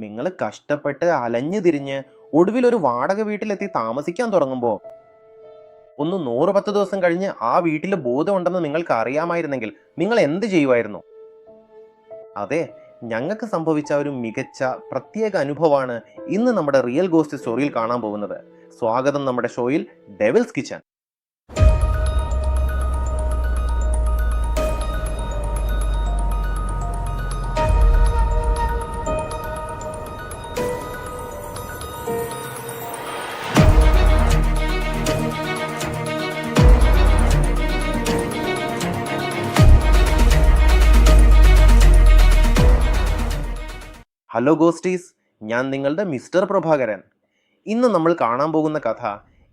നിങ്ങൾ കഷ്ടപ്പെട്ട് അലഞ്ഞു തിരിഞ്ഞ് ഒടുവിൽ ഒരു വാടക വീട്ടിലെത്തി താമസിക്കാൻ തുടങ്ങുമ്പോൾ ഒന്ന് 110 ദിവസം കഴിഞ്ഞ് ആ വീട്ടിൽ ബോധമുണ്ടെന്ന് നിങ്ങൾക്ക് അറിയാമായിരുന്നെങ്കിൽ നിങ്ങൾ എന്ത് ചെയ്യുമായിരുന്നു? അതെ, ഞങ്ങൾക്ക് സംഭവിച്ച ഒരു മികച്ച പ്രത്യേക അനുഭവമാണ് ഇന്ന് നമ്മുടെ റിയൽ ഗോസ്റ്റ് സ്റ്റോറിയിൽ കാണാൻ പോകുന്നത്. സ്വാഗതം നമ്മുടെ ഷോയിൽ ഡെവിൾസ് കിച്ചൺ. ഹലോ ഗോസ്റ്റീസ്, ഞാൻ നിങ്ങളുടെ മിസ്റ്റർ പ്രഭാകരൻ. ഇന്ന് നമ്മൾ കാണാൻ പോകുന്ന കഥ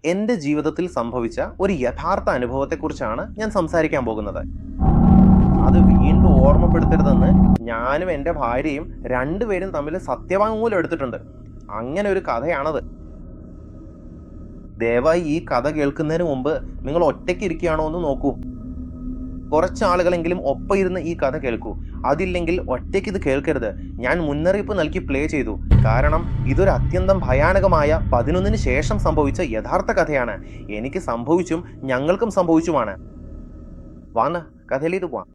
എൻ്റെ ജീവിതത്തിൽ സംഭവിച്ച ഒരു യഥാർത്ഥ അനുഭവത്തെക്കുറിച്ചാണ് ഞാൻ സംസാരിക്കാൻ പോകുന്നത്. അത് വീണ്ടും ഓർമ്മപ്പെടുത്തരുതെന്ന് ഞാനും എൻ്റെ ഭാര്യയും രണ്ടുപേരും തമ്മിൽ സത്യവാങ്മൂലം എടുത്തിട്ടുണ്ട്. അങ്ങനെ ഒരു കഥയാണത്. ദയവായി ഈ കഥ കേൾക്കുന്നതിന് മുമ്പ് നിങ്ങൾ ഒറ്റയ്ക്ക് ഇരിക്കുകയാണോ എന്ന് നോക്കൂ. കുറച്ച് ആളുകളെങ്കിലും ഒപ്പം ഇരുന്ന് ഈ കഥ കേൾക്കൂ. അതില്ലെങ്കിൽ ഒറ്റയ്ക്ക് ഇത് കേൾക്കരുത്. ഞാൻ മുന്നറിയിപ്പ് നൽകി പ്ലേ ചെയ്തു. കാരണം ഇതൊരു അത്യന്തം ഭയാനകമായ 11-ന് ശേഷം സംഭവിച്ച യഥാർത്ഥ കഥയാണ്. എനിക്ക് സംഭവിച്ചും ഞങ്ങൾക്കും സംഭവിച്ചുമാണ്. വാന്ന് കഥയിലേക്ക് പോവാം.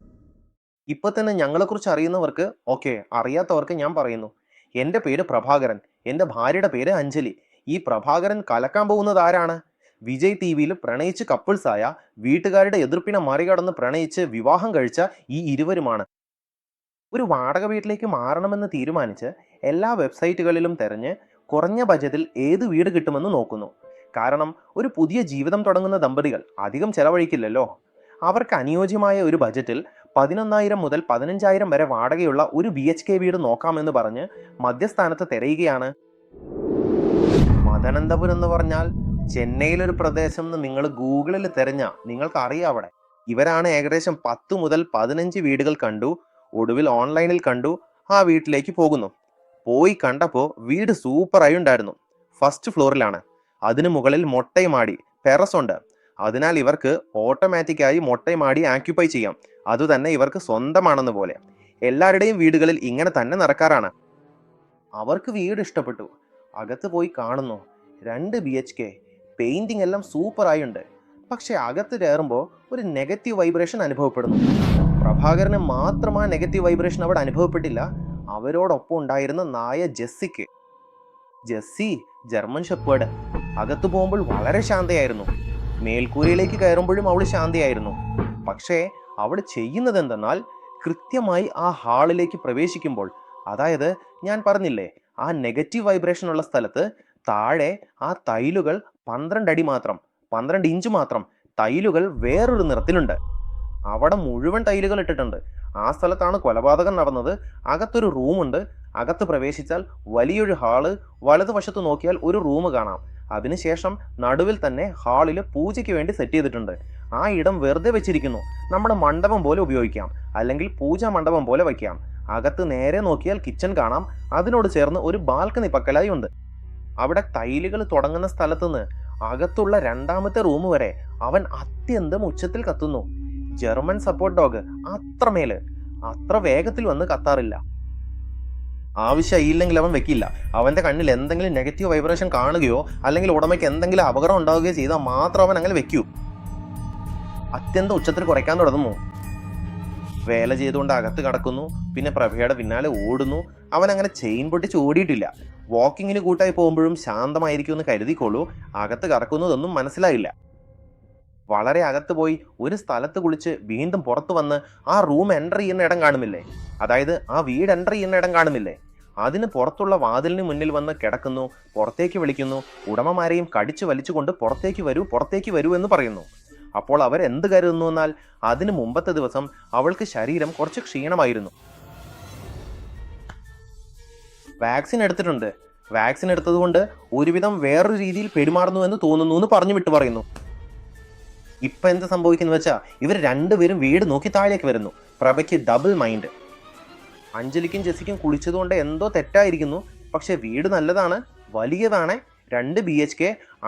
ഇപ്പൊ തന്നെ ഞങ്ങളെക്കുറിച്ച് അറിയുന്നവർക്ക് ഓക്കെ, അറിയാത്തവർക്ക് ഞാൻ പറയുന്നു. എൻ്റെ പേര് പ്രഭാകരൻ, എൻ്റെ ഭാര്യയുടെ പേര് അഞ്ജലി. ഈ പ്രഭാകരൻ കലക്കാൻ പോകുന്നത് ആരാണ്? വിജയ് ടി വിയിൽ പ്രണയിച്ച് കപ്പിൾസായ, വീട്ടുകാരുടെ എതിർപ്പിനെ മറികടന്ന് പ്രണയിച്ച് വിവാഹം കഴിച്ച ഈ ഇരുവരുമാണ്. ഒരു വാടക വീട്ടിലേക്ക് മാറണമെന്ന് തീരുമാനിച്ച് എല്ലാ വെബ്സൈറ്റുകളിലും തിരഞ്ഞ് കുറഞ്ഞ ബജറ്റിൽ ഏത് വീട് കിട്ടുമെന്ന് നോക്കുന്നു. കാരണം ഒരു പുതിയ ജീവിതം തുടങ്ങുന്ന ദമ്പതികൾ അധികം ചെലവഴിക്കില്ലല്ലോ. അവർക്ക് അനുയോജ്യമായ ഒരു ബജറ്റിൽ 11,000 മുതൽ 15,000 വരെ വാടകയുള്ള ഒരു BHK വീട് നോക്കാമെന്ന് പറഞ്ഞ് മധ്യസ്ഥാനത്ത് തിരയുകയാണ്. മദനന്തപുരം എന്ന് പറഞ്ഞാൽ ചെന്നൈയിലൊരു പ്രദേശം എന്ന് നിങ്ങൾ ഗൂഗിളിൽ തിരഞ്ഞാൽ നിങ്ങൾക്ക് അറിയാം. അവിടെ ഇവരാണ് ഏകദേശം 10 മുതൽ 15 വീടുകൾ കണ്ടു. ഒടുവിൽ ഓൺലൈനിൽ കണ്ടു. ആ വീട്ടിലേക്ക് പോകുന്നു. പോയി കണ്ടപ്പോൾ വീട് സൂപ്പറായി ഉണ്ടായിരുന്നു. ഫസ്റ്റ് ഫ്ലോറിലാണ്. അതിനു മുകളിൽ മൊട്ടൈമാടി ടെറസ് ഉണ്ട്. അതിനാൽ ഇവർക്ക് ഓട്ടോമാറ്റിക്കായി മൊട്ടൈമാടി ആക്യുപ്പൈ ചെയ്യാം. അതുതന്നെ ഇവർക്ക് സ്വന്തമാണെന്ന് പോലെ. എല്ലാവരുടെയും വീടുകളിൽ ഇങ്ങനെ തന്നെ നടക്കാറാണ്. അവർക്ക് വീട് ഇഷ്ടപ്പെട്ടു. അകത്ത് പോയി കാണുന്നു. 2 BHK, പെയിന്റിംഗ് എല്ലാം സൂപ്പറായി ഉണ്ട്. പക്ഷെ അകത്ത് കയറുമ്പോൾ ഒരു നെഗറ്റീവ് വൈബ്രേഷൻ അനുഭവപ്പെടുന്നു. പ്രഭാകരന് മാത്രം ആ നെഗറ്റീവ് വൈബ്രേഷൻ അവിടെ അനുഭവപ്പെട്ടില്ല. അവരോടൊപ്പം ഉണ്ടായിരുന്ന നായ ജെസ്സിക്ക്. Jessy German shepherd. അകത്ത് പോകുമ്പോൾ വളരെ ശാന്തയായിരുന്നു. മേൽക്കൂരയിലേക്ക് കയറുമ്പോഴും അവൾ ശാന്തയായിരുന്നു. പക്ഷേ അവൾ ചെയ്യുന്നത് എന്തെന്നാൽ കൃത്യമായി ആ ഹാളിലേക്ക് പ്രവേശിക്കുമ്പോൾ, അതായത് ഞാൻ പറഞ്ഞില്ലേ ആ നെഗറ്റീവ് വൈബ്രേഷൻ ഉള്ള സ്ഥലത്ത് താഴെ ആ ടൈലുകൾ 12 അടി മാത്രം, 12 ഇഞ്ച് മാത്രം ടൈലുകൾ വേറൊരു നിറത്തിലുണ്ട്. അവിടെ മുഴുവൻ ടൈലുകൾ ഇട്ടിട്ടുണ്ട്. ആ സ്ഥലത്താണ് കൊലപാതകം നടന്നത്. അകത്തൊരു റൂമുണ്ട്. അകത്ത് പ്രവേശിച്ചാൽ വലിയൊരു ഹാള്, വലതുവശത്ത് നോക്കിയാൽ ഒരു റൂം കാണാം. അതിനുശേഷം നടുവിൽ തന്നെ ഹാളിൽ പൂജയ്ക്ക് വേണ്ടി സെറ്റ് ചെയ്തിട്ടുണ്ട്. ആ ഇടം വെറുതെ വെച്ചിരിക്കുന്നു. നമ്മുടെ മണ്ഡപം പോലെ ഉപയോഗിക്കാം, അല്ലെങ്കിൽ പൂജാ മണ്ഡപം പോലെ വയ്ക്കാം. അകത്ത് നേരെ നോക്കിയാൽ കിച്ചൺ കാണാം. അതിനോട് ചേർന്ന് ഒരു ബാൽക്കണി പക്കലായി ഉണ്ട്. അവിടെ ടൈലുകൾ തുടങ്ങുന്ന സ്ഥലത്തുനിന്ന് അകത്തുള്ള 2ാമത്തെ റൂം വരെ അവൻ അത്യന്തം ഉച്ചത്തിൽ കത്തുന്നു. ജർമ്മൻ സപ്പോർട്ട് ഡോഗ് അത്ര വേഗത്തിൽ വന്ന് കത്താറില്ല. ആവശ്യമില്ലെങ്കിൽ അവൻ വെക്കില്ല. അവൻ്റെ കണ്ണിൽ എന്തെങ്കിലും നെഗറ്റീവ് വൈബ്രേഷൻ കാണുകയോ അല്ലെങ്കിൽ ഉടമയ്ക്ക് എന്തെങ്കിലും അപകടം ഉണ്ടാവുകയോ ചെയ്താൽ മാത്രം അവൻ അങ്ങനെ വെക്കൂ. അത്യന്തം ഉച്ചത്തിൽ കുറയ്ക്കാൻ തുടങ്ങുന്നു. വേല ചെയ്തുകൊണ്ട് അകത്ത് കടക്കുന്നു. പിന്നെ പ്രഭയുടെ പിന്നാലെ ഓടുന്നു. അവൻ അങ്ങനെ ചെയിൻ പൊട്ടിച്ച് ഓടിയിട്ടില്ല. വാക്കിങ്ങിന് കൂട്ടായി പോകുമ്പോഴും ശാന്തമായിരിക്കുമെന്ന് കരുതിക്കോളൂ. അകത്ത് കറക്കുന്നതൊന്നും മനസ്സിലായില്ല. വളരെ അകത്ത് പോയി ഒരു സ്ഥലത്ത് കുളിച്ച് വീണ്ടും പുറത്തു വന്ന് ആ റൂം എൻ്റർ ചെയ്യുന്ന ഇടം കാണുമില്ലേ, അതായത് ആ വീട് എൻ്റർ ചെയ്യുന്ന ഇടം കാണുമില്ലേ, അതിന് പുറത്തുള്ള വാതിലിന് മുന്നിൽ വന്ന് കിടക്കുന്നു. പുറത്തേക്ക് വിളിക്കുന്നു. ഉടമമാരെയും കടിച്ചു വലിച്ചുകൊണ്ട് പുറത്തേക്ക് വരൂ എന്ന് പറയുന്നു. അപ്പോൾ അവരെന്ത് കരുതുന്നു എന്നാൽ അതിന് മുമ്പത്തെ ദിവസം അവൾക്ക് ശരീരം കുറച്ച് ക്ഷീണമായിരുന്നു. വാക്സിൻ എടുത്തിട്ടുണ്ട്. വാക്സിൻ എടുത്തതുകൊണ്ട് ഒരുവിധം വേറൊരു രീതിയിൽ പെരുമാറുന്നു എന്ന് തോന്നുന്നു എന്ന് പറഞ്ഞു വിട്ടു പറയുന്നു. ഇപ്പം എന്ത് സംഭവിക്കുന്നു വെച്ചാൽ ഇവർ രണ്ടുപേരും വീട് നോക്കി താഴേക്ക് വരുന്നു. പ്രഭയ്ക്ക് ഡബിൾ മൈൻഡ്. അഞ്ജലിക്കും ജെസ്സിക്കും കുളിച്ചതുകൊണ്ട് എന്തോ തെറ്റായിരിക്കുന്നു. പക്ഷെ വീട് നല്ലതാണ്, വലിയതാണ്. 2 BHK,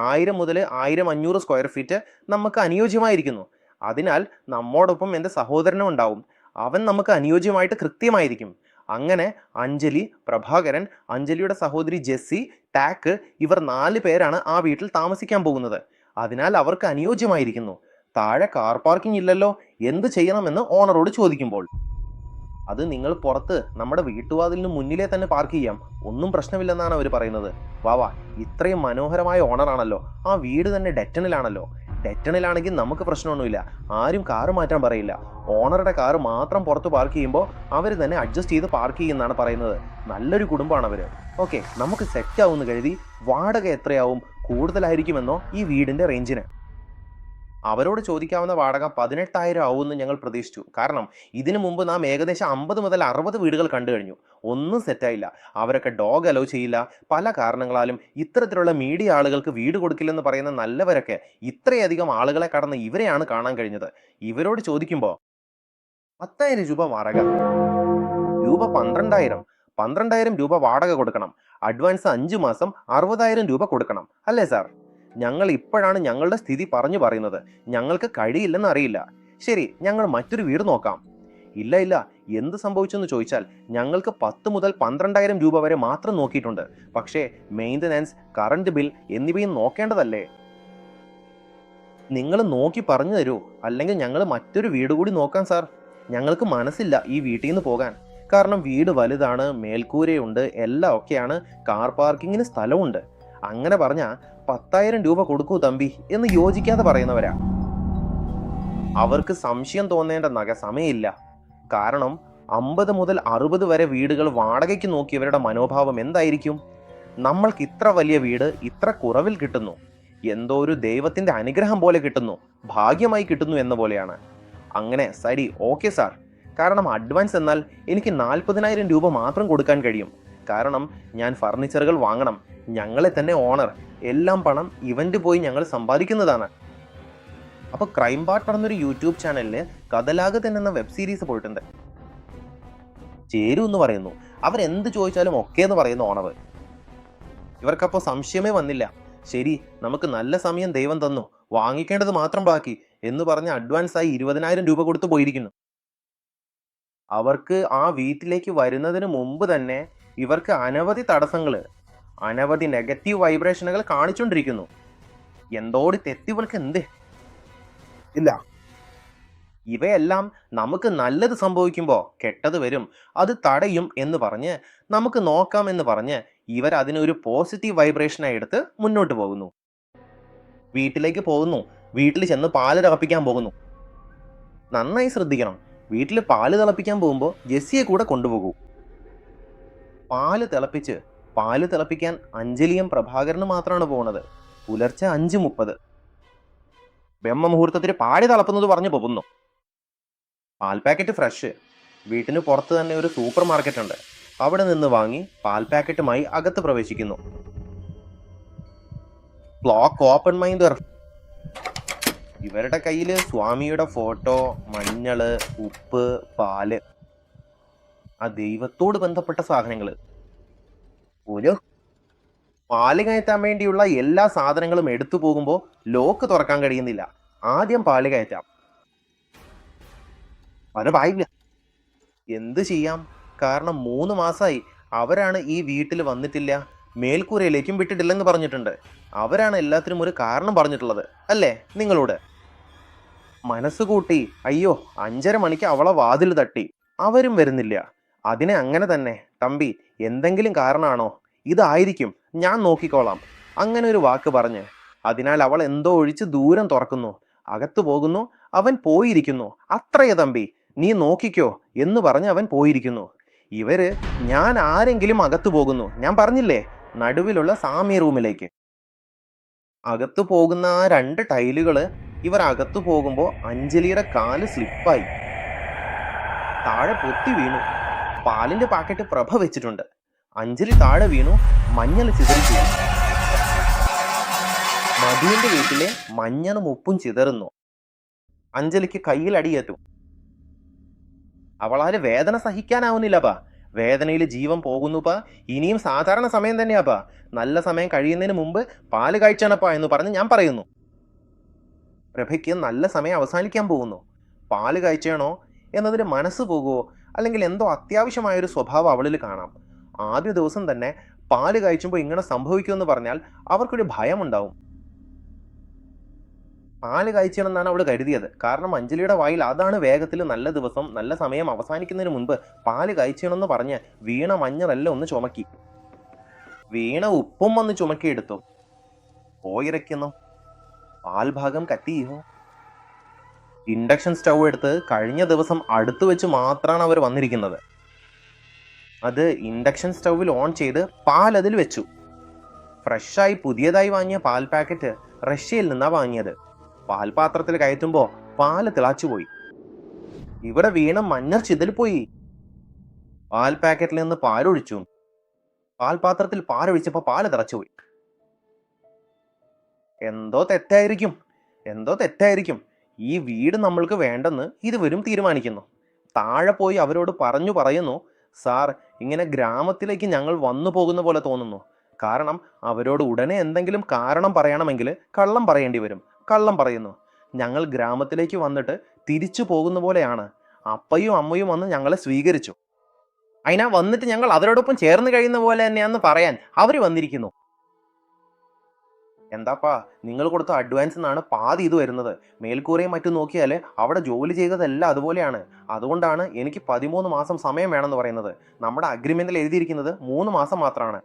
1000 മുതൽ 1500 സ്ക്വയർ ഫീറ്റ് നമുക്ക് അനുയോജ്യമായിരിക്കുന്നു. അതിനാൽ നമ്മോടൊപ്പം എൻ്റെ സഹോദരനും ഉണ്ടാവും. അവൻ നമുക്ക് അനുയോജ്യമായിട്ട് കൃത്യമായിരിക്കും. അങ്ങനെ അഞ്ജലി, പ്രഭാകരൻ, അഞ്ജലിയുടെ സഹോദരി ജെസ്സി, ടാക്ക് ഇവർ 4 പേരാണ് ആ വീട്ടിൽ താമസിക്കാൻ പോകുന്നത്. അതിനാൽ അവർക്ക് അനുയോജ്യമായിരിക്കുന്നു. താഴെ കാർ പാർക്കിംഗ് ഇല്ലല്ലോ, എന്ത് ചെയ്യണമെന്ന് ഓണറോട് ചോദിക്കുമ്പോൾ, അത് നിങ്ങൾ പുറത്ത് നമ്മുടെ വീട്ടുവാതിലിന് മുന്നിലേ തന്നെ പാർക്ക് ചെയ്യാം, ഒന്നും പ്രശ്നമില്ലെന്നാണ് അവർ പറയുന്നത്. വാ, ഇത്രയും മനോഹരമായ ഓണറാണല്ലോ, ആ വീട് തന്നെ ഡെറ്റണിലാണല്ലോ. ഡെറ്റണിലാണെങ്കിൽ നമുക്ക് പ്രശ്നമൊന്നുമില്ല, ആരും കാറ് മാറ്റാൻ പറയില്ല. ഓണറുടെ കാറ് മാത്രം പുറത്ത് പാർക്ക് ചെയ്യുമ്പോൾ അവർ തന്നെ അഡ്ജസ്റ്റ് ചെയ്ത് പാർക്ക് ചെയ്യുമെന്നാണ് പറയുന്നത്. നല്ലൊരു കുടുംബമാണ് അവർ. ഓക്കെ, നമുക്ക് സെറ്റ് ആവുമെന്ന് കരുതി വാടക എത്രയാവും, കൂടുതലായിരിക്കുമെന്നോ ഈ വീടിന്റെ റേഞ്ചിന്? അവരോട് ചോദിക്കാവുന്ന വാടക 18,000 ആവുമെന്ന് ഞങ്ങൾ പ്രതീക്ഷിച്ചു. കാരണം ഇതിനു മുമ്പ് നാം ഏകദേശം 50 മുതൽ 60 വീടുകൾ കണ്ടു കഴിഞ്ഞു. ഒന്നും സെറ്റായില്ല. അവരൊക്കെ ഡോഗ് അലോ ചെയ്യില്ല. പല കാരണങ്ങളാലും ഇത്തരത്തിലുള്ള മീഡിയ ആളുകൾക്ക് വീട് കൊടുക്കില്ലെന്ന് പറയുന്ന നല്ലവരൊക്കെ ഇത്രയധികം ആളുകളെ കടന്ന് ഇവരെയാണ് കാണാൻ കഴിഞ്ഞത്. ഇവരോട് ചോദിക്കുമ്പോൾ 10,000 രൂപ വാടക, രൂപ 12,000 രൂപ വാടക കൊടുക്കണം, അഡ്വാൻസ് 5 മാസം 60,000 രൂപ കൊടുക്കണം, അല്ലേ സാർ? ഞങ്ങൾ ഇപ്പോഴാണ് ഞങ്ങളുടെ സ്ഥിതി പറഞ്ഞു പറയുന്നത്. ഞങ്ങൾക്ക് കഴിയില്ലെന്ന് അറിയില്ല. ശരി, ഞങ്ങൾ മറ്റൊരു വീട് നോക്കാം. ഇല്ല, എന്ത് സംഭവിച്ചെന്ന് ചോദിച്ചാൽ ഞങ്ങൾക്ക് 10 മുതൽ 12,000 രൂപ വരെ മാത്രം നോക്കിയിട്ടുണ്ട്. പക്ഷേ മെയിൻ്റനൻസ്, കറണ്ട് ബിൽ എന്നിവയും നോക്കേണ്ടതല്ലേ? നിങ്ങൾ നോക്കി പറഞ്ഞു തരൂ, അല്ലെങ്കിൽ ഞങ്ങൾ മറ്റൊരു വീട് കൂടി നോക്കാം സാർ. ഞങ്ങൾക്ക് മനസ്സില്ല ഈ വീട്ടിൽ നിന്ന് പോകാൻ. കാരണം വീട് വലുതാണ്, മേൽക്കൂരയുണ്ട്, എല്ലാം ഒക്കെയാണ്, കാർ പാർക്കിങ്ങിന് സ്ഥലമുണ്ട്. അങ്ങനെ പറഞ്ഞാൽ 10,000 രൂപ കൊടുക്കൂ തമ്പി എന്ന് യോജിക്കാതെ പറയുന്നവരാ. അവർക്ക് സംശയം തോന്നേണ്ട സമയമില്ല. കാരണം 50 മുതൽ 60 വരെ വീടുകൾ വാടകയ്ക്ക് നോക്കിയവരുടെ മനോഭാവം എന്തായിരിക്കും? നമ്മൾക്ക് ഇത്ര വലിയ വീട് ഇത്ര കുറവിൽ കിട്ടുന്നു, എന്തോ ഒരു ദൈവത്തിന്റെ അനുഗ്രഹം പോലെ കിട്ടുന്നു, ഭാഗ്യമായി കിട്ടുന്നു എന്ന പോലെയാണ്. അങ്ങനെ ശരി, ഓക്കെ സാർ. കാരണം അഡ്വാൻസ് എന്നാൽ എനിക്ക് 40,000 രൂപ മാത്രം കൊടുക്കാൻ കഴിയും. കാരണം ഞാൻ ഫർണിച്ചറുകൾ വാങ്ങണം, ഞങ്ങളെ തന്നെ ഓണർ, എല്ലാം പണം ഇവന്റ് പോയി ഞങ്ങൾ സമ്പാദിക്കുന്നതാണ്. അപ്പോൾ ക്രൈം പാർട്ട്ണർ എന്നൊരു യൂട്യൂബ് ചാനലിൽ കഥലാഗതൻ എന്ന വെബ് സീരീസ് പോയിട്ടുണ്ട്. ചേരൂ എന്ന് പറയുന്നു. അവരെന്ത് ചോദിച്ചാലും ഒക്കെ എന്ന് പറയുന്നു ഓണർ. ഇവർക്കപ്പോൾ സംശയമേ വന്നില്ല. ശരി, നമുക്ക് നല്ല സമയം ദൈവം തന്നു, വാങ്ങിക്കേണ്ടത് മാത്രം ബാക്കി എന്ന് പറഞ്ഞ് അഡ്വാൻസായി 20,000 രൂപ കൊടുത്തു പോയിരിക്കുന്നു. അവർക്ക് ആ വീട്ടിലേക്ക് വരുന്നതിന് മുമ്പ് തന്നെ ഇവർക്ക് അനവധി തടസ്സങ്ങൾ, അനവധി നെഗറ്റീവ് വൈബ്രേഷനുകൾ കാണിച്ചുകൊണ്ടിരിക്കുന്നു. എന്തോടി തെറ്റിവൾക്ക് എന്ത് ഇല്ല. ഇവയെല്ലാം നമുക്ക് നല്ലത് സംഭവിക്കുമ്പോൾ കെട്ടത് വരും, അത് തടയും എന്ന് പറഞ്ഞ് നമുക്ക് നോക്കാം എന്ന് പറഞ്ഞ് ഇവരതിനൊരു പോസിറ്റീവ് വൈബ്രേഷനായി എടുത്ത് മുന്നോട്ട് പോകുന്നു. വീട്ടിലേക്ക് പോകുന്നു, വീട്ടിൽ ചെന്ന് പാല് തിളപ്പിക്കാൻ പോകുന്നു. നന്നായി ശ്രദ്ധിക്കണം, വീട്ടിൽ പാല് തിളപ്പിക്കാൻ പോകുമ്പോൾ ജെസ്സിയെ കൂടെ കൊണ്ടുപോകൂ. പാല് തിളപ്പിക്കാൻ അഞ്ജലിയും പ്രഭാകരനും മാത്രമാണ് പോകുന്നത്. പുലർച്ചെ 5:30 ബ്രഹ്മമുഹൂർത്തത്തിൽ പാല് തിളപ്പുന്നത് പറഞ്ഞു പോകുന്നു. പാൽ പാക്കറ്റ് ഫ്രഷ്. വീട്ടിന് പുറത്ത് തന്നെ ഒരു സൂപ്പർ മാർക്കറ്റ് ഉണ്ട്, അവിടെ നിന്ന് വാങ്ങി പാൽ പാക്കറ്റുമായി അകത്ത് പ്രവേശിക്കുന്നു. Clock open minder. ഇവരുടെ കയ്യിൽ സ്വാമിയുടെ ഫോട്ടോ, മഞ്ഞള്, ഉപ്പ്, പാല്, ആ ദൈവത്തോട് ബന്ധപ്പെട്ട സാധനങ്ങൾ. ഒരു പാല് കയറ്റാൻ വേണ്ടിയുള്ള എല്ലാ സാധനങ്ങളും എടുത്തു പോകുമ്പോൾ ലോക്ക് തുറക്കാൻ കഴിയുന്നില്ല. ആദ്യം പാല് കയറ്റാം. പായില്ല. എന്ത് ചെയ്യാം? കാരണം 3 മാസമായി അവരാണ് ഈ വീട്ടിൽ വന്നിട്ടില്ല, മേൽക്കൂരയിലേക്കും വിട്ടിട്ടില്ലെന്ന് പറഞ്ഞിട്ടുണ്ട്. അവരാണ് എല്ലാത്തിനും ഒരു കാരണം പറഞ്ഞിട്ടുള്ളത്, അല്ലേ നിങ്ങളോട്? മനസ്സുകൂട്ടി അയ്യോ 5:30 മണിക്ക് അവളെ വാതിൽ തട്ടി, അവരും വരുന്നില്ല. അതിനെ അങ്ങനെ തന്നെ തമ്പി, എന്തെങ്കിലും കാരണമാണോ? ഇതായിരിക്കും, ഞാൻ നോക്കിക്കോളാം, അങ്ങനെ ഒരു വാക്ക് പറഞ്ഞ് അതിനാൽ അവൾ എന്തോ ഒഴിച്ച് ദൂരം തുറക്കുന്നു. അകത്തു പോകുന്നു. അവൻ പോയിരിക്കുന്നു. അത്രയേ തമ്പി, നീ നോക്കിക്കോ എന്ന് പറഞ്ഞ് അവൻ പോയിരിക്കുന്നു. ഇവര് ഞാൻ ആരെങ്കിലും അകത്തു പോകുന്നു, ഞാൻ പറഞ്ഞില്ലേ, നടുവിലുള്ള സാമി റൂമിലേക്ക്. അകത്തു പോകുന്ന ആ 2 ടൈലുകള് ഇവർ അകത്തു പോകുമ്പോൾ അഞ്ജലിയുടെ കാല് സ്ലിപ്പായി താഴെ പൊട്ടി വീണു. പാലിന്റെ പാക്കറ്റ് പ്രഭ വെച്ചിട്ടുണ്ട്. അഞ്ജലി താഴെ വീണു, മഞ്ഞൾ ചിതറിച്ചു. മധുവിന്റെ വീട്ടിലെ മഞ്ഞളും ഉപ്പും ചിതറുന്നു. അഞ്ജലിക്ക് കയ്യിൽ അടിയേറ്റു. അവളാല് വേദന സഹിക്കാനാവുന്നില്ലപ്പാ. വേദനയിൽ ജീവൻ പോകുന്നുപ്പാ. ഇനിയും സാധാരണ സമയം തന്നെയാപ്പാ. നല്ല സമയം കഴിയുന്നതിന് മുമ്പ് പാല് കാഴ്ചണപ്പാ എന്ന് പറഞ്ഞ് ഞാൻ പറയുന്നു. പ്രഭയ്ക്ക് നല്ല സമയം അവസാനിക്കാൻ പോകുന്നു. പാല് കാഴ്ചയാണോ എന്നതിന് മനസ്സ് പോകുമോ? അല്ലെങ്കിൽ എന്തോ അത്യാവശ്യമായൊരു സ്വഭാവം അവളിൽ കാണാം. ആദ്യ ദിവസം തന്നെ പാല് കഴിച്ചുമ്പോൾ ഇങ്ങനെ സംഭവിക്കുമെന്ന് പറഞ്ഞാൽ അവർക്കൊരു ഭയമുണ്ടാവും. പാല് കഴിച്ചണമെന്നാണ് അവൾ കരുതിയത്. കാരണം അഞ്ജലിയുടെ വായിൽ അതാണ് വേഗത്തിൽ നല്ല ദിവസം, നല്ല സമയം അവസാനിക്കുന്നതിന് മുൻപ് പാല് കഴിച്ചണമെന്ന് പറഞ്ഞ് വീണ മഞ്ഞളെല്ലാം ഒന്ന് ചുമക്കി. വീണ ഉപ്പും വന്ന് ചുമക്കിയെടുത്തു. പോയിരയ്ക്കുന്നു. പാൽഭാഗം കത്തിയോ? ഇൻഡക്ഷൻ സ്റ്റൗ എടുത്ത് കഴിഞ്ഞ ദിവസം അടുത്ത് വെച്ച് മാത്രമാണ് അവർ വന്നിരിക്കുന്നത്. അത് ഇൻഡക്ഷൻ സ്റ്റൗവിൽ ഓൺ ചെയ്ത് പാൽ അതിൽ വെച്ചു. ഫ്രഷായി പുതിയതായി വാങ്ങിയ പാൽ പാക്കറ്റ് റഷ്യയിൽ നിന്നാ വാങ്ങിയത്. പാൽപാത്രത്തിൽ കയറ്റുമ്പോൾ പാല് തിളച്ചുപോയി. ഇവിടെ വീണ മഞ്ഞൾ ചിതലിപ്പോയി. പാൽ പാക്കറ്റിൽ നിന്ന് പാലൊഴിച്ചു. പാൽപാത്രത്തിൽ പാലൊഴിച്ചപ്പോൾ പാല് തിളച്ചുപോയി. എന്തോ തെറ്റായിരിക്കും. ഈ വീട് നമ്മൾക്ക് വേണ്ടെന്ന് ഇരുവരും തീരുമാനിക്കുന്നു. താഴെ പോയി അവരോട് പറയുന്നു, സാർ, ഇങ്ങനെ ഗ്രാമത്തിലേക്ക് ഞങ്ങൾ വന്നു പോകുന്ന പോലെ തോന്നുന്നു. കാരണം അവരോട് ഉടനെ എന്തെങ്കിലും കാരണം പറയണമെങ്കിൽ കള്ളം പറയേണ്ടി വരും. കള്ളം പറയുന്നു. ഞങ്ങൾ ഗ്രാമത്തിലേക്ക് വന്നിട്ട് തിരിച്ചു പോകുന്ന പോലെയാണ്. അപ്പയും അമ്മയും വന്ന് ഞങ്ങളെ സ്വീകരിച്ചു. അതിനാ വന്നിട്ട് ഞങ്ങൾ അവരോടൊപ്പം ചേർന്ന് കഴിയുന്ന പോലെ തന്നെയാന്ന് പറയാൻ അവർ വന്നിരിക്കുന്നു. എന്താപ്പാ, നിങ്ങൾ കൊടുത്ത അഡ്വാൻസ് എന്നാണ് പാതി ഇത് വരുന്നത്. മേൽക്കൂരയും മറ്റും നോക്കിയാൽ അവിടെ ജോലി ചെയ്തതെല്ലാം അതുപോലെയാണ്. അതുകൊണ്ടാണ് എനിക്ക് 13 മാസം സമയം വേണമെന്ന് പറയുന്നത്. നമ്മുടെ അഗ്രിമെന്റിൽ എഴുതിയിരിക്കുന്നത് 3 മാസം മാത്രമാണ്.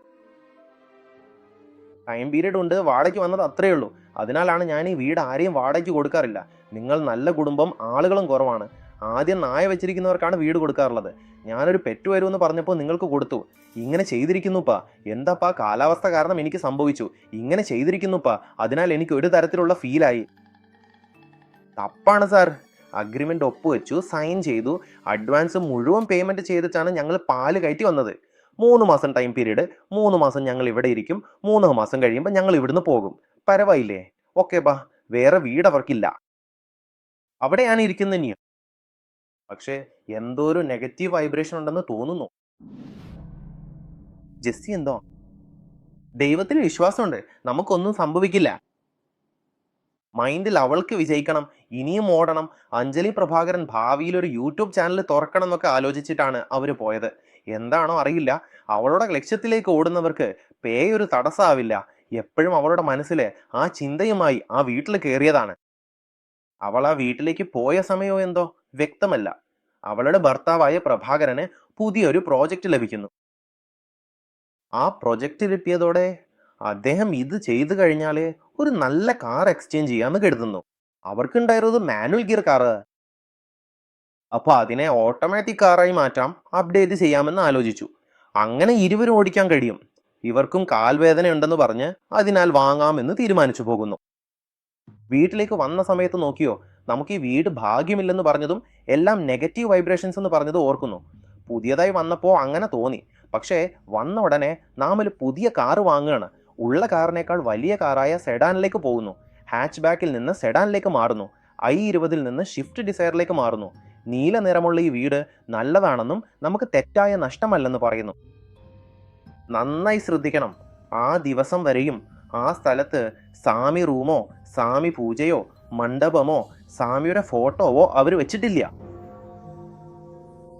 ടൈം പീരീഡ് ഉണ്ട്. വാടകയ്ക്ക് വന്നത് അത്രയേ ഉള്ളൂ. അതിനാലാണ് ഞാൻ ഈ വീട് ആരെയും വാടകയ്ക്ക് കൊടുക്കാറില്ല. നിങ്ങൾ നല്ല കുടുംബം, ആളുകളും കുറവാണ്. ആദ്യം നായ വെച്ചിരിക്കുന്നവർക്കാണ് വീട് കൊടുക്കാറുള്ളത്. ഞാനൊരു പെറ്റ് വരുമെന്ന് പറഞ്ഞപ്പോൾ നിങ്ങൾക്ക് കൊടുത്തു. ഇങ്ങനെ ചെയ്തിരിക്കുന്നുപ്പാ. എന്താപ്പാ, കാലാവസ്ഥ കാരണം എനിക്ക് സംഭവിച്ചു. ഇങ്ങനെ ചെയ്തിരിക്കുന്നുപ്പാ. അതിനാൽ എനിക്ക് ഒരു തരത്തിലുള്ള ഫീലായി. തപ്പാണ് സാർ. അഗ്രിമെന്റ് ഒപ്പുവെച്ചു, സൈൻ ചെയ്തു. അഡ്വാൻസ് മുഴുവൻ പേയ്മെന്റ് ചെയ്തിട്ടാണ് ഞങ്ങൾ പാല് കയറ്റി വന്നത്. 3 മാസം ടൈം പീരീഡ്. 3 മാസം ഞങ്ങൾ ഇവിടെ ഇരിക്കും. 3 മാസം കഴിയുമ്പോൾ ഞങ്ങൾ ഇവിടുന്ന് പോകും. പരവായില്ലേ? ഓക്കെ ബാ. വേറെ വീട് അവർക്കില്ല. അവിടെയാണ് ഇരിക്കുന്നത് ഇനിയും. പക്ഷേ എന്തോ ഒരു നെഗറ്റീവ് വൈബ്രേഷൻ ഉണ്ടെന്ന് തോന്നുന്നു. ജെസ്സി എന്തോ? ദൈവത്തിൽ വിശ്വാസമുണ്ട്. നമുക്കൊന്നും സംഭവിക്കില്ല. മൈൻഡിൽ അവൾക്ക് വിജയിക്കണം, ഇനിയും ഓടണം. അഞ്ജലി പ്രഭാകരൻ ഭാവിയിൽ ഒരു യൂട്യൂബ് ചാനൽ തുറക്കണം എന്നൊക്കെ ആലോചിച്ചിട്ടാണ് അവർ പോയത്. എന്താണോ അറിയില്ല, അവളുടെ ലക്ഷ്യത്തിലേക്ക് ഓടുന്നവർക്ക് ഒരു തടസ്സമാവില്ല. എപ്പോഴും അവളുടെ മനസ്സിൽ ആ ചിന്തയുമായി ആ വീട്ടിൽ കയറിയതാണ്. അവൾ ആ വീട്ടിലേക്ക് പോയ സമയമോ എന്തോ വ്യക്തമല്ല. അവളുടെ ഭർത്താവായ പ്രഭാകരന് പുതിയൊരു പ്രോജക്റ്റ് ലഭിക്കുന്നു. ആ പ്രൊജക്റ്റ് കിട്ടിയതോടെ അദ്ദേഹം ഇത് ചെയ്തു കഴിഞ്ഞാൽ ഒരു നല്ല കാർ എക്സ്ചേഞ്ച് ചെയ്യാന്ന് കരുതുന്നു. അവർക്കുണ്ടായിരുന്നത് മാനുവൽ ഗിയർ കാറ്. അപ്പൊ അതിനെ ഓട്ടോമാറ്റിക് കാറായി മാറ്റാം, അപ്ഡേറ്റ് ചെയ്യാമെന്ന് ആലോചിച്ചു. അങ്ങനെ ഇരുവരും ഓടിക്കാൻ കഴിയും. ഇവർക്കും കാൽവേദന ഉണ്ടെന്ന് പറഞ്ഞ് അതിനാൽ വാങ്ങാമെന്ന് തീരുമാനിച്ചു പോകുന്നു. വീട്ടിലേക്ക് വന്ന സമയത്ത് നോക്കിയോ, നമുക്ക് ഈ വീട് ഭാഗ്യമില്ലെന്ന് പറഞ്ഞതും എല്ലാം നെഗറ്റീവ് വൈബ്രേഷൻസ് എന്ന് പറഞ്ഞത് ഓർക്കുന്നു. പുതിയതായി വന്നപ്പോൾ അങ്ങനെ തോന്നി. പക്ഷേ വന്ന ഉടനെ നാം ഒരു പുതിയ കാറ് വാങ്ങുകയാണ്. ഉള്ള കാറിനേക്കാൾ വലിയ കാറായ സെഡാനിലേക്ക് പോകുന്നു. ഹാച്ച് ബാക്കിൽ നിന്ന് സെഡാനിലേക്ക് മാറുന്നു. i20 നിന്ന് ഷിഫ്റ്റ് ഡിസയറിലേക്ക് മാറുന്നു. നീല നിറമുള്ള ഈ വീട് നല്ലതാണെന്നും നമുക്ക് തെറ്റായ നഷ്ടമല്ലെന്ന് പറയുന്നു. നന്നായി ശ്രദ്ധിക്കണം. ആ ദിവസം വരെയും ആ സ്ഥലത്ത് സാമി റൂമോ സാമി പൂജയോ മണ്ഡപമോ സാമിയുടെ ഫോട്ടോവോ അവർ വെച്ചിട്ടില്ല.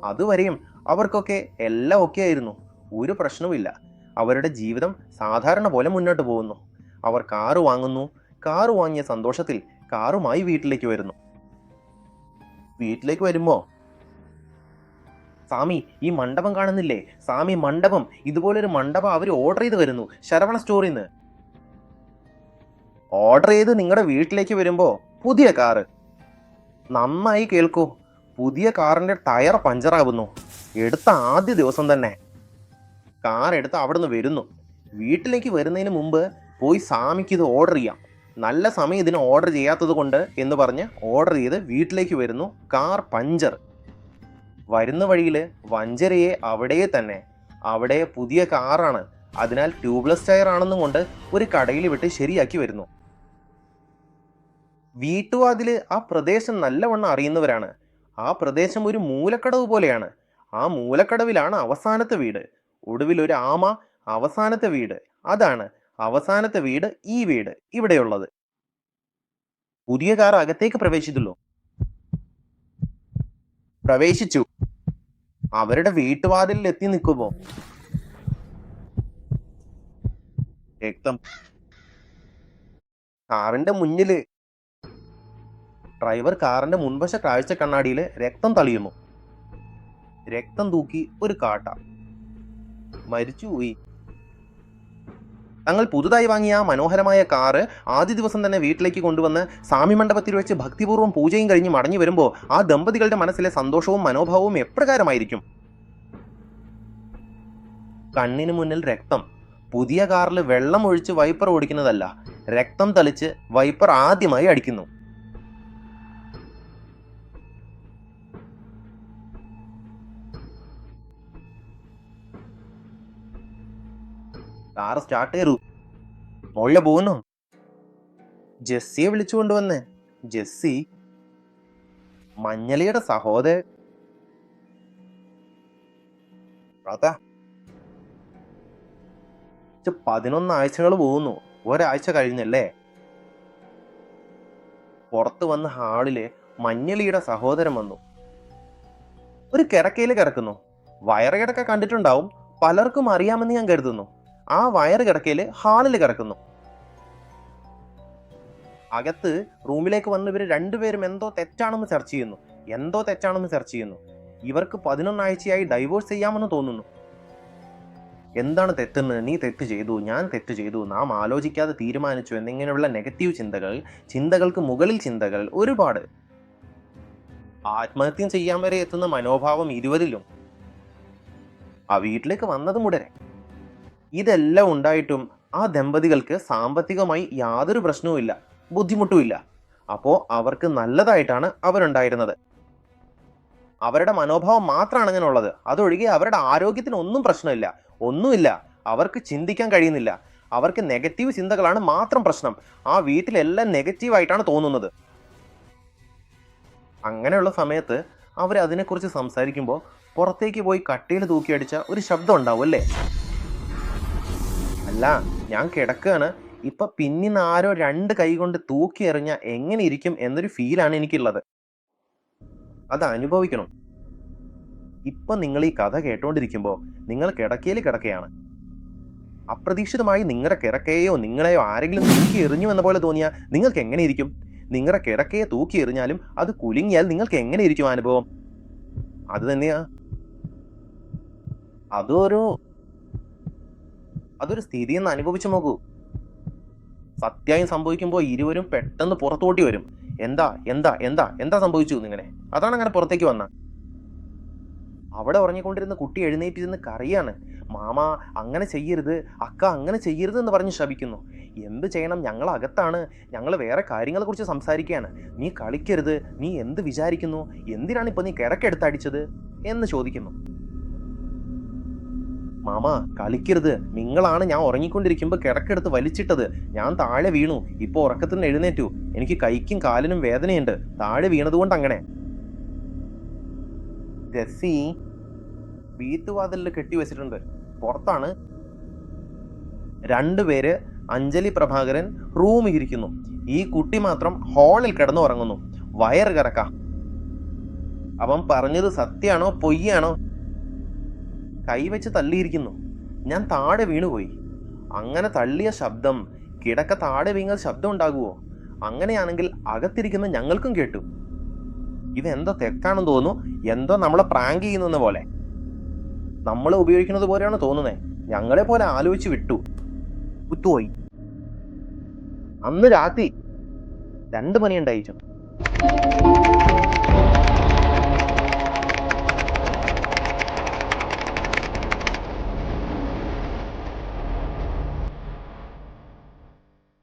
അതുവരെയും അവർക്കൊക്കെ എല്ലാം ഓക്കെ ആയിരുന്നു. ഒരു പ്രശ്നവുമില്ല. അവരുടെ ജീവിതം സാധാരണ പോലെ മുന്നോട്ട് പോകുന്നു. അവർ കാറ് വാങ്ങുന്നു. കാറ് വാങ്ങിയ സന്തോഷത്തിൽ കാറുമായി വീട്ടിലേക്ക് വരുന്നു. വീട്ടിലേക്ക് വരുമ്പോ, സാമി, ഈ മണ്ഡപം കാണുന്നില്ലേ? സാമി, മണ്ഡപം, ഇതുപോലൊരു മണ്ഡപം അവർ ഓർഡർ ചെയ്ത് വരുന്നു ശരവണ സ്റ്റോറിൽ നിന്ന്. ഓർഡർ ചെയ്ത് നിങ്ങളുടെ വീട്ടിലേക്ക് വരുമ്പോ പുതിയ കാറ്. നന്നായി കേൾക്കൂ. പുതിയ കാറിന്റെ ടയർ പഞ്ചറാകുന്നു. എടുത്ത ആദ്യ ദിവസം തന്നെ കാർ എടുത്ത് അവിടുന്ന് വരുന്നു. വീട്ടിലേക്ക് വരുന്നതിന് മുമ്പ് പോയി സാമിക്ക് ഇത് ഓർഡർ ചെയ്യാം, നല്ല സമയം ഇതിന് ഓർഡർ ചെയ്യാത്തത് കൊണ്ട് എന്ന് പറഞ്ഞ് ഓർഡർ ചെയ്ത് വീട്ടിലേക്ക് വരുന്നു. Car puncture. വരുന്ന വഴിയിൽ വഞ്ചരയെ അവിടെ പുതിയ കാറാണ്, അതിനാൽ ട്യൂബ്ലെസ് ടയർ ആണെന്നും കൊണ്ട് ഒരു കടയിൽ വിട്ട് ശരിയാക്കി വരുന്നു. വീട്ടുവാതില് ആ പ്രദേശം നല്ലവണ്ണം അറിയുന്നവരാണ്. ആ പ്രദേശം ഒരു മൂലക്കടവ് പോലെയാണ്. ആ മൂലക്കടവിലാണ് അവസാനത്തെ വീട്. ഒടുവിൽ ഒരു ആമ, അവസാനത്തെ വീട്. അതാണ് അവസാനത്തെ വീട്, ഈ വീട് ഇവിടെയുള്ളത്. പുതിയ കാർ അകത്തേക്ക് പ്രവേശിച്ചു. അവരുടെ വീട്ടുവാതിലിൽ എത്തി നിൽക്കുമ്പോ രക്തം കാറിന്റെ മുന്നില്. ഡ്രൈവർ കാറിന്റെ മുൻവശ കാഴ്ച കണ്ണാടിയിൽ രക്തം തളിയുന്നു. രക്തം തൂക്കി ഒരു കാട്ട. മരിച്ചുപോയി. തങ്ങൾ പുതുതായി വാങ്ങിയ ആ മനോഹരമായ കാറ് ആദ്യ ദിവസം തന്നെ വീട്ടിലേക്ക് കൊണ്ടുവന്ന് സ്വാമി മണ്ഡപത്തിൽ വെച്ച് ഭക്തിപൂർവ്വം പൂജയും കഴിഞ്ഞ് മടങ്ങി വരുമ്പോൾ ആ ദമ്പതികളുടെ മനസ്സിലെ സന്തോഷവും മനോഭാവവും എപ്രകാരമായിരിക്കും? കണ്ണിന് മുന്നിൽ രക്തം. പുതിയ കാറിൽ വെള്ളം ഒഴിച്ച് വൈപ്പർ ഓടിക്കുന്നതല്ല, രക്തം തളിച്ച് വൈപ്പർ ആദ്യമായി അടിക്കുന്നു. കാർ സ്റ്റാർട്ട് ചെയ്തു. മോളിലെ പോകുന്നു. ജെസ്സിയെ വിളിച്ചുകൊണ്ടുവന്നേ. ജെസ്സി മഞ്ഞളിയുടെ സഹോദരൻ. 11 ആഴ്ചകൾ പോകുന്നു. ഒരാഴ്ച കഴിഞ്ഞല്ലേ? പുറത്ത് വന്ന് ഹാളില് മഞ്ഞളിയുടെ സഹോദരൻ വന്നു. ഒരു കിടക്കയിൽ കിടക്കുന്നു. വയറ് കിടക്ക കണ്ടിട്ടുണ്ടാവും, പലർക്കും അറിയാമെന്ന് ഞാൻ കരുതുന്നു. ആ വയറ് കിടക്കയില് ഹാളിൽ കിടക്കുന്നു. അകത്ത് റൂമിലേക്ക് വന്ന് ഇവർ രണ്ടുപേരും എന്തോ തെറ്റാണെന്ന് സെർച്ച് ചെയ്യുന്നു. ഇവർക്ക് 11 ആഴ്ചയായി ഡൈവോഴ്സ് ചെയ്യാമെന്ന് തോന്നുന്നു. എന്താണ് തെറ്റെന്ന്? നീ തെറ്റ് ചെയ്തു, ഞാൻ തെറ്റ് ചെയ്തു, നാം ആലോചിക്കാതെ തീരുമാനിച്ചു എന്നിങ്ങനെയുള്ള നെഗറ്റീവ് ചിന്തകൾക്ക് മുകളിൽ ചിന്തകൾ ഒരുപാട്. ആത്മഹത്യം ചെയ്യാൻ വരെ എത്തുന്ന മനോഭാവം ഇരുവരിലും. ആ വീട്ടിലേക്ക് വന്നത് മുടരെ. ഇതെല്ലാം ഉണ്ടായിട്ടും ആ ദമ്പതികൾക്ക് സാമ്പത്തികമായി യാതൊരു പ്രശ്നവുമില്ല, ബുദ്ധിമുട്ടുമില്ല. അപ്പോ അവർക്ക് നല്ലതായിട്ടാണ് അവരുണ്ടായിരുന്നത്. അവരുടെ മനോഭാവം മാത്രമാണ് അങ്ങനെ ഉള്ളത്. അതൊഴികെ അവരുടെ ആരോഗ്യത്തിന് ഒന്നും പ്രശ്നമില്ല, ഒന്നുമില്ല. അവർക്ക് ചിന്തിക്കാൻ കഴിയുന്നില്ല. അവർക്ക് നെഗറ്റീവ് ചിന്തകളാണ് മാത്രം പ്രശ്നം. ആ വീട്ടിലെല്ലാം നെഗറ്റീവായിട്ടാണ് തോന്നുന്നത്. അങ്ങനെയുള്ള സമയത്ത് അവർ അതിനെക്കുറിച്ച് സംസാരിക്കുമ്പോൾ പുറത്തേക്ക് പോയി കട്ടിയിൽ തൂക്കിയടിച്ച ഒരു ശബ്ദം ഉണ്ടാവും അല്ലേ? അല്ല, ഞാൻ കിടക്കുകയാണ്, ഇപ്പൊ പിന്നിന്ന് ആരോ 2 കൈ കൊണ്ട് തൂക്കി എറിഞ്ഞ എങ്ങനെ ഇരിക്കും എന്നൊരു ഫീലാണ് എനിക്കുള്ളത്. അത് അനുഭവിക്കണം. ഇപ്പൊ നിങ്ങൾ ഈ കഥ കേട്ടോണ്ടിരിക്കുമ്പോൾ നിങ്ങൾ കിടക്കയാണ്. അപ്രതീക്ഷിതമായി നിങ്ങളുടെ കിടക്കയെയോ നിങ്ങളെയോ ആരെങ്കിലും തൂക്കി എറിഞ്ഞു എന്ന പോലെ തോന്നിയാൽ നിങ്ങൾക്ക് എങ്ങനെ ഇരിക്കും? നിങ്ങളുടെ കിടക്കയെ തൂക്കി എറിഞ്ഞാലും അത് കുലുങ്ങിയാൽ നിങ്ങൾക്ക് എങ്ങനെ ഇരിക്കും അനുഭവം? അത് തന്നെയാ. അതൊരു സ്ഥിതിയെന്ന് അനുഭവിച്ചു നോക്കൂ. സത്യായും സംഭവിക്കുമ്പോൾ ഇരുവരും പെട്ടെന്ന് പുറത്തോട്ടി വരും. എന്താ സംഭവിച്ചു എന്നിങ്ങനെ. അതാണ് അങ്ങനെ പുറത്തേക്ക് വന്ന. അവിടെ ഉറങ്ങിക്കൊണ്ടിരുന്ന കുട്ടി എഴുന്നേറ്റിരുന്ന് കരയാണ്. മാമ അങ്ങനെ ചെയ്യരുത്, അക്ക അങ്ങനെ ചെയ്യരുത് എന്ന് പറഞ്ഞ് ശപിക്കുന്നു. എന്ത് ചെയ്യണം? ഞങ്ങൾ അകത്താണ്, ഞങ്ങൾ വേറെ കാര്യങ്ങളെ കുറിച്ച് സംസാരിക്കുകയാണ്. നീ കളിക്കരുത്, നീ എന്ത് വിചാരിക്കുന്നു, എന്തിനാണ് ഇപ്പൊ നീ കിടക്കെടുത്തടിച്ചത് എന്ന് ചോദിക്കുന്നു. മാമ കളിക്കരുത്, നിങ്ങളാണ് ഞാൻ ഉറങ്ങിക്കൊണ്ടിരിക്കുമ്പോൾ കിടക്കെടുത്ത് വലിച്ചിട്ടത്. ഞാൻ താഴെ വീണു, ഇപ്പൊ ഉറക്കത്തിൽ നിന്ന് എഴുന്നേറ്റു, എനിക്ക് കൈക്കും കാലിനും വേദനയുണ്ട്, താഴെ വീണതുകൊണ്ട് അങ്ങനെ. ജെസ്സി വീട്ടുവാതിലിൽ കെട്ടിവെച്ചിട്ടുണ്ട്. പുറത്താണ്. 2 പേര് അഞ്ജലി പ്രഭാകരൻ റൂമിൽ ഇരിക്കുന്നു. ഈ കുട്ടി മാത്രം ഹാളിൽ കിടന്നു ഉറങ്ങുന്നു. വയറ് കിടക്ക. അവൻ പറഞ്ഞത് സത്യാണോ പൊയ്യാണോ? കൈവച്ച് തള്ളിയിരിക്കുന്നു. ഞാൻ താഴെ വീണുപോയി. അങ്ങനെ തള്ളിയ ശബ്ദം, കിടക്ക താഴെ വീങ്ങൽ ശബ്ദം ഉണ്ടാകുമോ? അങ്ങനെയാണെങ്കിൽ അകത്തിരിക്കുന്ന ഞങ്ങൾക്കും കേട്ടു. ഇതെന്തോ തെറ്റാണെന്ന് തോന്നുന്നു. എന്തോ നമ്മളെ പ്രാങ്ക് ചെയ്യുന്ന പോലെ, നമ്മൾ ഉപയോഗിക്കുന്നത് പോലെയാണ് തോന്നുന്നത്. ഞങ്ങളെ പോലെ ആലോചിച്ച് വിട്ടു. കുത്തുപോയി. അന്ന് രാത്രി 2 മണി ഉണ്ടായിച്ചു.